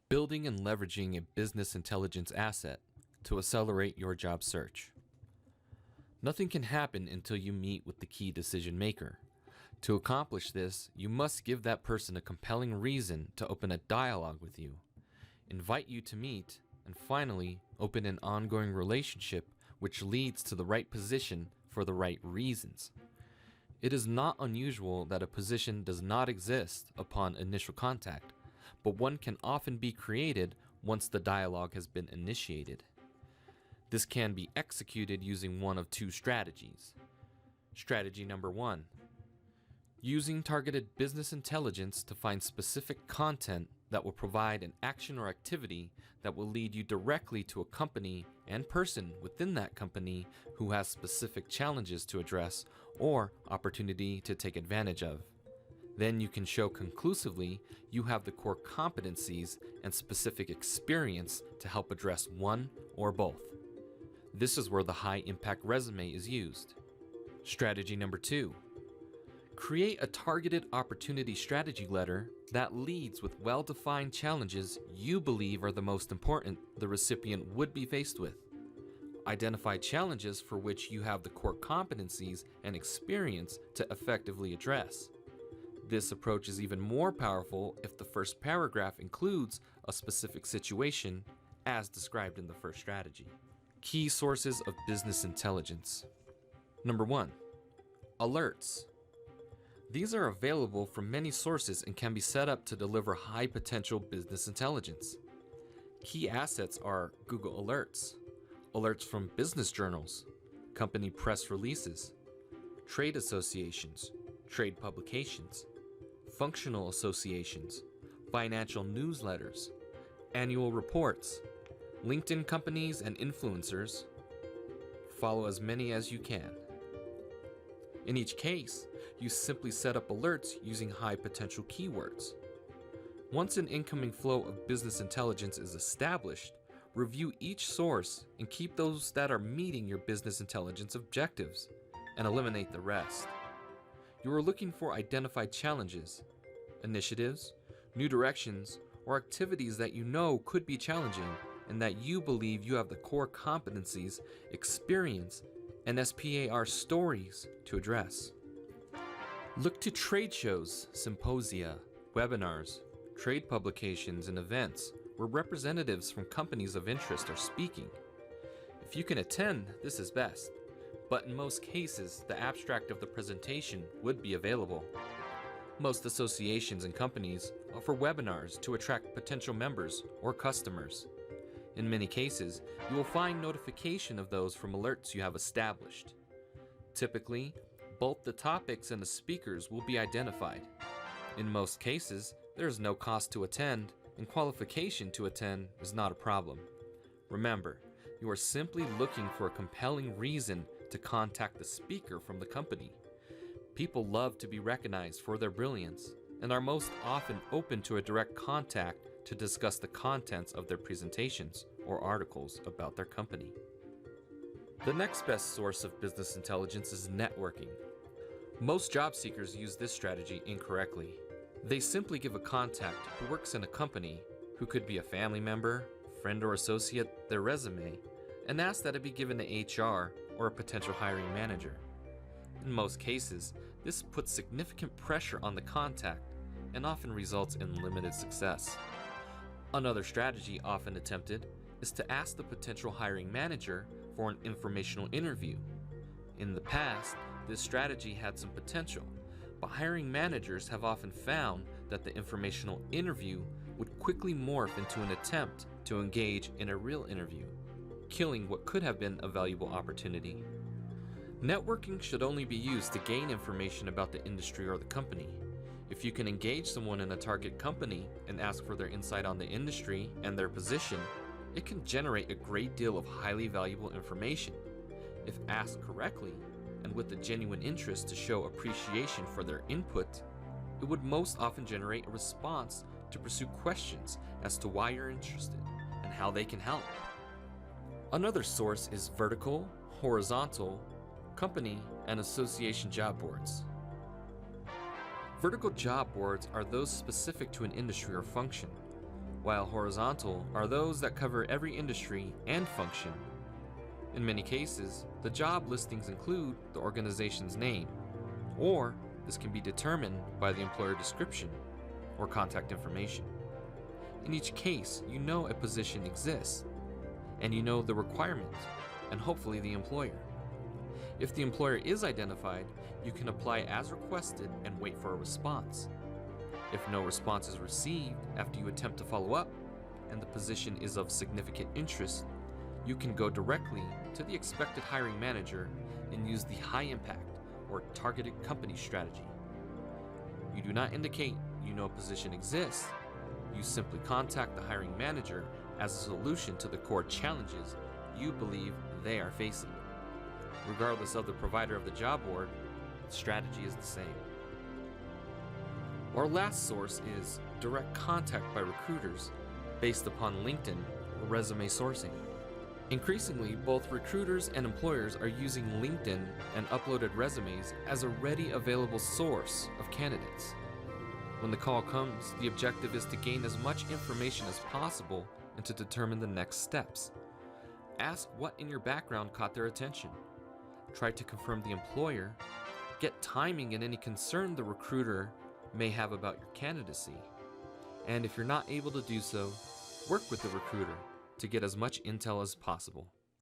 Building and leveraging a business intelligence asset to accelerate your job search. Nothing can happen until you meet with the key decision maker. To accomplish this, you must give that person a compelling reason to open a dialogue with you, invite you to meet, and finally, open an ongoing relationship which leads to the right position for the right reasons. It is not unusual that a position does not exist upon initial contact, but one can often be created once the dialogue has been initiated. This can be executed using one of two strategies. Strategy number 1. Using targeted business intelligence to find specific content that will provide an action or activity that will lead you directly to a company and person within that company who has specific challenges to address or opportunity to take advantage of. Then you can show conclusively you have the core competencies and specific experience to help address one or both. This is where the high impact resume is used. Strategy number 2. Create a targeted opportunity strategy letter that leads with well-defined challenges you believe are the most important the recipient would be faced with. Identify challenges for which you have the core competencies and experience to effectively address. This approach is even more powerful if the first paragraph includes a specific situation as described in the first strategy. Key sources of business intelligence. Number 1. Alerts. These are available from many sources and can be set up to deliver high potential business intelligence. Key assets are Google Alerts, alerts from business journals, company press releases, trade associations, trade publications, functional associations, financial newsletters, annual reports, LinkedIn companies and influencers. Follow as many as you can. In each case, you simply set up alerts using high potential keywords. Once an incoming flow of business intelligence is established, review each source and keep those that are meeting your business intelligence objectives, and eliminate the rest. You are looking for identified challenges, initiatives, new directions, or activities that you know could be challenging and that you believe you have the core competencies, experience, and SPAR stories to address. Look to trade shows, symposia, webinars, trade publications, and events where representatives from companies of interest are speaking. If you can attend, this is best, but in most cases, the abstract of the presentation would be available. Most associations and companies offer webinars to attract potential members or customers. In many cases, you will find notification of those from alerts you have established. Typically, both the topics and the speakers will be identified. In most cases, there is no cost to attend, and qualification to attend is not a problem. Remember, you are simply looking for a compelling reason to contact the speaker from the company. People love to be recognized for their brilliance and are most often open to a direct contact to discuss the contents of their presentations or articles about their company. The next best source of business intelligence is networking. Most job seekers use this strategy incorrectly. They simply give a contact who works in a company, who could be a family member, friend, or associate, their resume, and ask that it be given to HR or a potential hiring manager. In most cases, this puts significant pressure on the contact and often results in limited success. Another strategy often attempted is to ask the potential hiring manager for an informational interview. In the past, this strategy had some potential, but hiring managers have often found that the informational interview would quickly morph into an attempt to engage in a real interview, killing what could have been a valuable opportunity. Networking should only be used to gain information about the industry or the company. If you can engage someone in a target company and ask for their insight on the industry and their position, it can generate a great deal of highly valuable information. If asked correctly, and with a genuine interest to show appreciation for their input, it would most often generate a response to pursue questions as to why you're interested and how they can help. Another source is vertical, horizontal, company, and association job boards. Vertical job boards are those specific to an industry or function. while horizontal are those that cover every industry and function. In many cases, the job listings include the organization's name, or this can be determined by the employer description or contact information. In each case, you know a position exists, and you know the requirement, and hopefully the employer. If the employer is identified, you can apply as requested and wait for a response. If no response is received after you attempt to follow up, and the position is of significant interest, you can go directly to the expected hiring manager and use the high impact or targeted company strategy. You do not indicate you know a position exists. You simply contact the hiring manager as a solution to the core challenges you believe they are facing. Regardless of the provider of the job board, the strategy is the same. Our last source is direct contact by recruiters based upon LinkedIn or resume sourcing. Increasingly, both recruiters and employers are using LinkedIn and uploaded resumes as a ready available source of candidates. When the call comes, the objective is to gain as much information as possible and to determine the next steps. Ask what in your background caught their attention. Try to confirm the employer. Get timing and any concern the recruiter may have about your candidacy. And if you're not able to do so, work with the recruiter to get as much intel as possible.